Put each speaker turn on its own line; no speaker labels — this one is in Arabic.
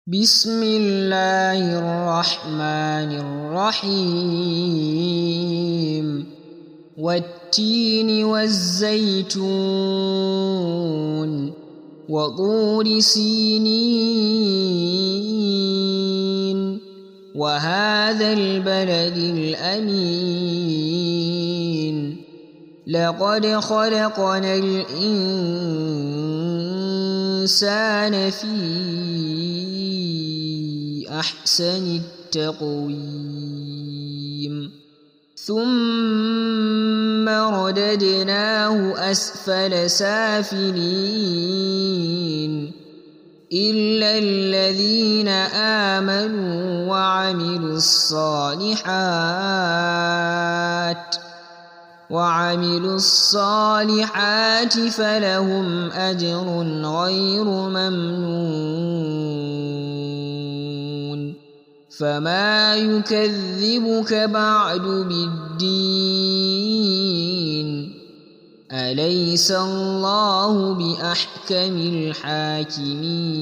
بسم الله الرحمن الرحيم والتين والزيتون وطور سينين وهذا البلد الأمين لقد خلقنا الإنسان في أحسن التقويم ثم رددناه أسفل سافلين إلا الذين آمنوا وعملوا الصالحات فلهم أجر غير ممنون فما يكذبك بعد بالدين أليس الله بأحكم الحاكمين